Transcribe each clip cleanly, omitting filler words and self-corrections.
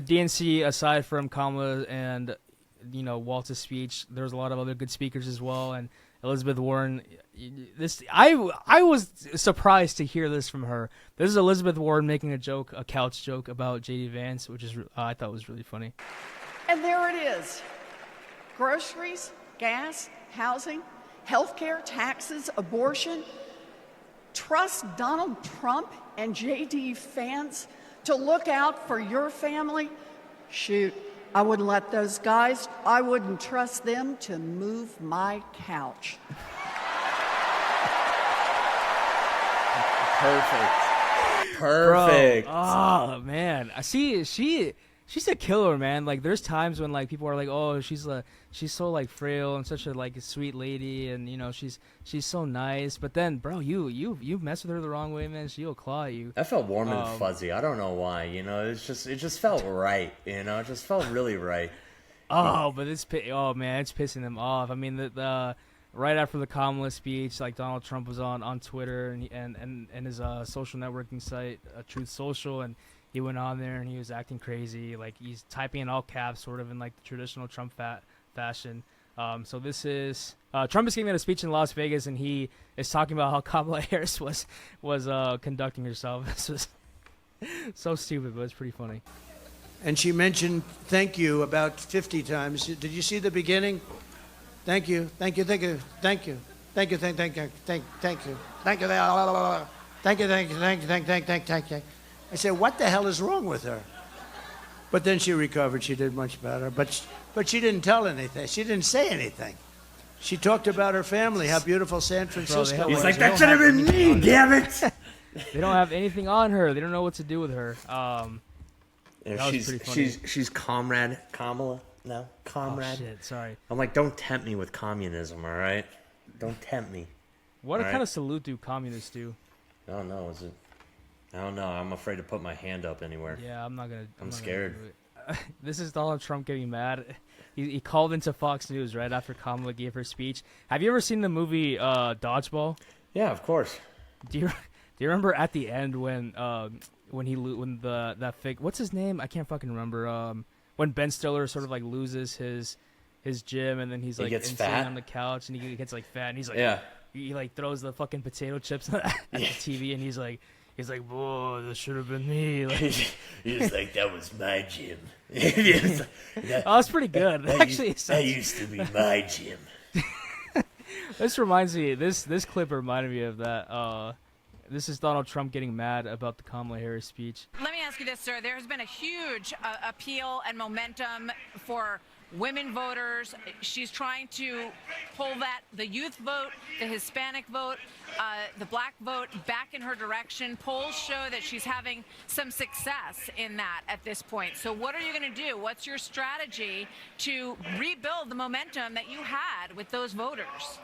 DNC, aside from Kamala and Waltz's speech, there's a lot of other good speakers as well, and Elizabeth Warren. I was surprised to hear this from her. This is Elizabeth Warren making a couch joke about JD Vance, which is I thought was really funny. And there it is: groceries, gas, housing, healthcare, taxes, abortion. Trust Donald Trump and JD Vance to look out for your family? Shoot, I wouldn't let those guys, I wouldn't trust them to move my couch. Perfect. Bro, oh man, I see. She's a killer, man. Like, there's times when like people are like, "Oh, she's so like frail and such a like a sweet lady, and she's so nice." But then, bro, you mess with her the wrong way, man. She'll claw you. That felt warm and fuzzy. I don't know why. It just felt right. It just felt really right. Oh, but it's pissing them off. I mean, the right after the Kamala speech, like Donald Trump was on Twitter and his social networking site, Truth Social, and he went on there and he was acting crazy. Like, he's typing in all caps, sort of in like the traditional Trump fashion. So this is Trump is giving a speech in Las Vegas, and he is talking about how Kamala Harris was conducting herself. This was so stupid, but it's pretty funny. And she mentioned thank you about 50 times. Did you see the beginning? Thank you, thank you, thank you, thank you, thank you, thank you, thank you, thank you, thank you, thank you, thank you, thank you. I said, what the hell is wrong with her? But then she recovered. She did much better. But she didn't tell anything. She didn't say anything. She talked about her family, how beautiful San Francisco was. He's like, that should have been me, damn it. They don't have anything on her. They don't know what to do with her. She's Comrade Kamala now. Comrade. Oh, shit, sorry. I'm like, don't tempt me with communism, all right? Don't tempt me. What kind of salute do communists do? I don't know. Is it? I don't know. I'm afraid to put my hand up anywhere. Yeah, I'm scared. This is Donald Trump getting mad. He called into Fox News right after Kamala gave her speech. Have you ever seen the movie Dodgeball? Yeah, of course. Do you remember at the end when that fake, what's his name? I can't fucking remember. When Ben Stiller sort of like loses his gym, and then he's like insane on the couch, and he gets like fat, and he's like he like throws the fucking potato chips at the TV, and he's like, "Whoa, this should have been me." Like, he's like, "That was my gym." That's pretty good. That used to be my gym. This reminds me. This clip reminded me of that. This is Donald Trump getting mad about the Kamala Harris speech. Let me ask you this, sir. There has been a huge appeal and momentum for women voters. She's trying to pull the youth vote, the Hispanic vote, the black vote back in her direction. Polls show that she's having some success in that at this point. So what are you going to do? What's your strategy to rebuild the momentum that you had with those voters?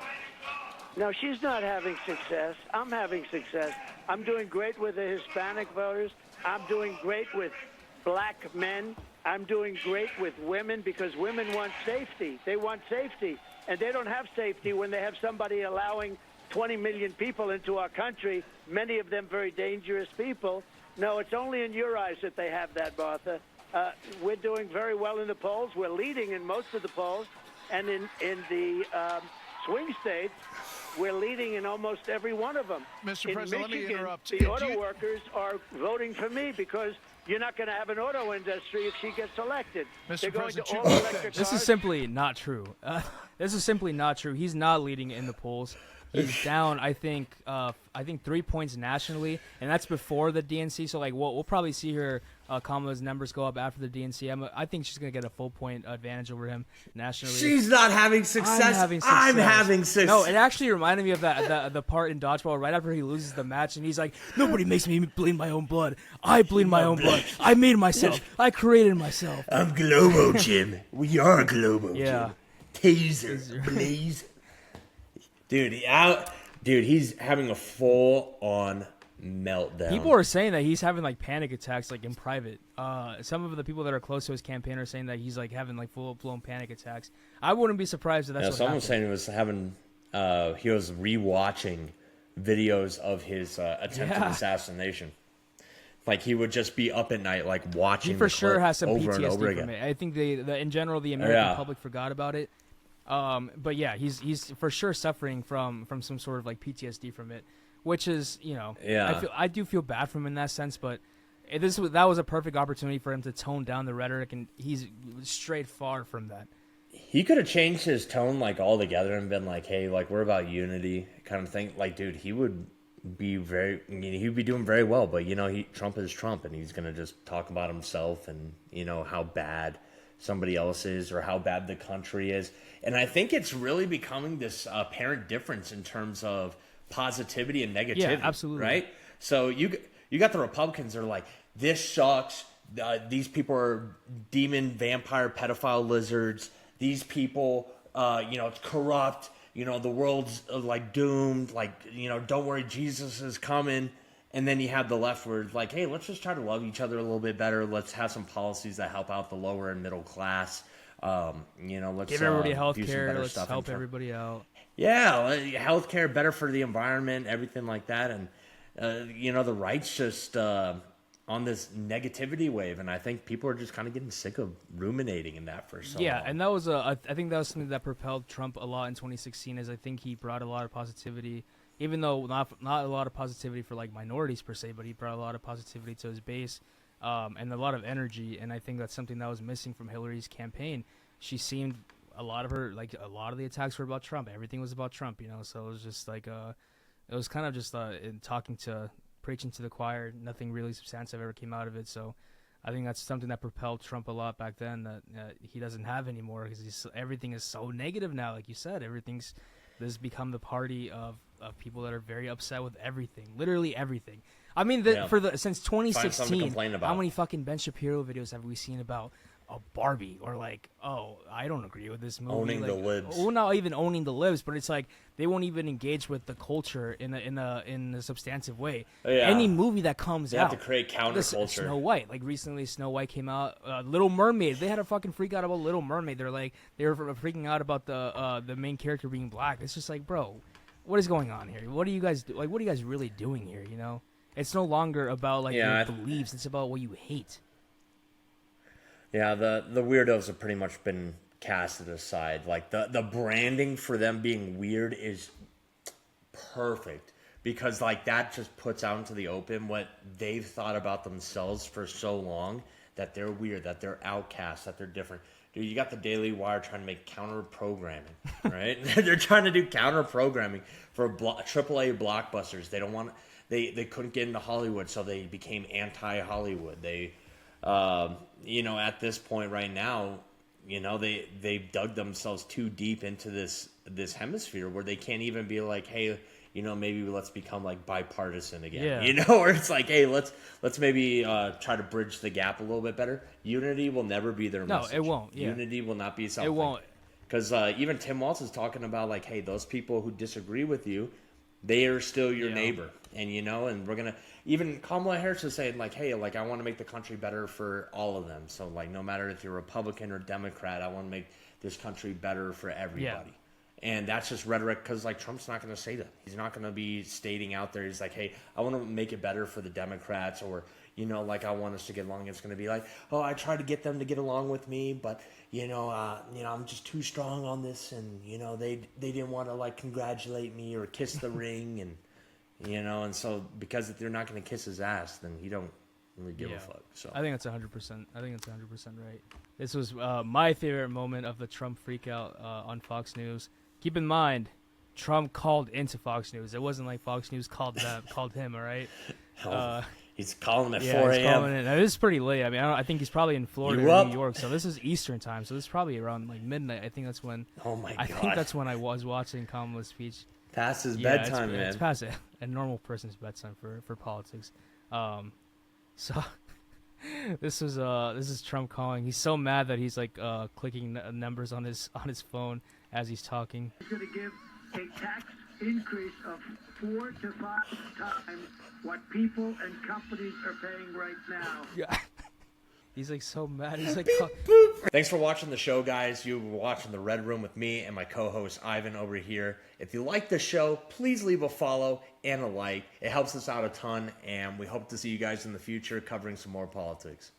No, she's not having success. I'm having success. I'm doing great with the Hispanic voters. I'm doing great with black men. I'm doing great with women because women want safety. They want safety. And they don't have safety when they have somebody allowing 20 million people into our country, many of them very dangerous people. No, it's only in your eyes that they have that, Martha. We're doing very well in the polls. We're leading in most of the polls. And in the swing states, we're leading in almost every one of them. Mr. President, Michigan, let me interrupt. The auto workers are voting for me because you're not going to have an auto industry if she gets elected. Mr. President, this is simply not true. This is simply not true. He's not leading in the polls. He's down, I think 3 points nationally, and that's before the DNC. So like, we'll probably see her Kamala's numbers go up after the DNC. I think she's gonna get a full point advantage over him nationally. She's not having success. I'm having success. No, it actually reminded me of the part in Dodgeball right after he loses the match, and he's like, "Nobody makes me bleed my own blood. I bleed my own blood. I made myself. I created myself. I'm Globo Jim. We are Globo Jim. Yeah. Taser, please." Dude, he's having a full-on meltdown. People are saying that he's having like panic attacks like in private. Some of the people that are close to his campaign are saying that he's like having like full-blown panic attacks. I wouldn't be surprised if that's what someone happened. was saying he was rewatching videos of his attempted assassination. Like he would just be up at night, like watching. He for the sure clip has some over PTSD and over from again. it. I think in general the American Yeah. public forgot about it. But yeah, he's for sure suffering from some sort of like PTSD from it, which is, you know, Yeah. I do feel bad for him in that sense, but that was a perfect opportunity for him to tone down the rhetoric, and he's straight far from that. He could have changed his tone like altogether and been like, "Hey, like we're about unity," kind of thing. Like, dude, he would be he'd be doing very well. But you know, Trump is Trump, and he's gonna just talk about himself and you know how bad somebody else is or how bad the country is. And I think it's really becoming this apparent difference in terms of positivity and negativity. Yeah, absolutely. Right. So you got the Republicans that are like, "This sucks. These people are demon, vampire, pedophile lizards. These people, you know, it's corrupt. You know, the world's like doomed. Like, you know, don't worry, Jesus is coming." And then you have the left where it's like, "Hey, let's just try to love each other a little bit better. Let's have some policies that help out the lower and middle class. You know, let's Give everybody health do some care. better Let's stuff help everybody out. Yeah, health care, better for the environment, everything like that." And you know, the right's just on this negativity wave, and I think people are just kind of getting sick of ruminating in that for so long. And that was I think that was something that propelled Trump a lot in 2016. Is I think he brought a lot of positivity, even though not a lot of positivity for like minorities per se, but he brought a lot of positivity to his base, and a lot of energy. And I think that's something that was missing from Hillary's campaign. She seemed a lot of the attacks were about Trump. Everything was about Trump, you know. So it was just like it was kind of just in preaching to the choir. Nothing really substantive ever came out of it. So I think that's something that propelled Trump a lot back then that he doesn't have anymore, because everything is so negative now. Like you said, this has become the party of people that are very upset with everything, literally everything. I mean, since 2016, complain about. how many fucking Ben Shapiro videos have we seen about a Barbie, or like, "Oh, I don't agree with this movie." Owning like, the libs. Well, not even owning the libs, but it's like they won't even engage with the culture in a substantive way. Yeah. Any movie that comes They out, have to create counterculture. Snow White, like recently, Snow White came out. Little Mermaid, they had a fucking freak out about Little Mermaid. They were freaking out about the main character being black. It's just like, bro, what is going on here? What are you guys like? What are you guys really doing here? You know, it's no longer about like your beliefs. It's about what you hate. Yeah, the weirdos have pretty much been casted aside. Like the branding for them being weird is perfect, because like that just puts out into the open what they've thought about themselves for so long, that they're weird, that they're outcasts, that they're different. Dude, you got the Daily Wire trying to make counter programming, right? They're trying to do counter programming for AAA blockbusters. They don't want they couldn't get into Hollywood, so they became anti-Hollywood. They you know, at this point right now, you know, they've dug themselves too deep into this hemisphere where they can't even be like, "Hey, you know, maybe let's become like bipartisan again." Yeah. You know, or it's like, "Hey, let's maybe try to bridge the gap a little bit better." Unity will never be their message. No, it won't. Yeah. Unity will not be something. It won't. Because even Tim Walz is talking about like, "Hey, those people who disagree with you, they are still your neighbor." And, you know, and we're going to, even Kamala Harris is saying like, "Hey, like I want to make the country better for all of them. So like, no matter if you're Republican or Democrat, I want to make this country better for everybody." Yeah. And that's just rhetoric, because like Trump's not going to say that. He's not going to be stating out there. He's like, "Hey, I want to make it better for the Democrats," or, you know, like, "I want us to get along." It's going to be like, "Oh, I tried to get them to get along with me, but you know, I'm just too strong on this, and you know, they didn't want to like congratulate me or kiss the ring," and you know, and so because they're not going to kiss his ass, then he don't really give a fuck. So I think that's 100%. I think it's 100% right. This was my favorite moment of the Trump freakout on Fox News. Keep in mind, Trump called into Fox News. It wasn't like Fox News called him. All right. He's calling at 4 He's a.m. calling in. Now, this is pretty late. I mean, I think he's probably in Florida You or up? New York, so this is Eastern time. So this is probably around like midnight. I think that's when. Oh my I God. think that's when I was watching Kamala's speech. Past his Yeah, bedtime, man. It's past a normal person's bedtime for politics. So this is Trump calling. He's so mad that he's like clicking numbers on his phone as he's talking. He's going to give a tax increase of 4 to 5 times what people and companies are paying right now. Yeah. He's like so mad. He's like, Thanks for watching the show, guys. You were watching The Red Room with me and my co-host Ivan over here. If you like the show, please leave a follow and a like. It helps us out a ton, and we hope to see you guys in the future covering some more politics.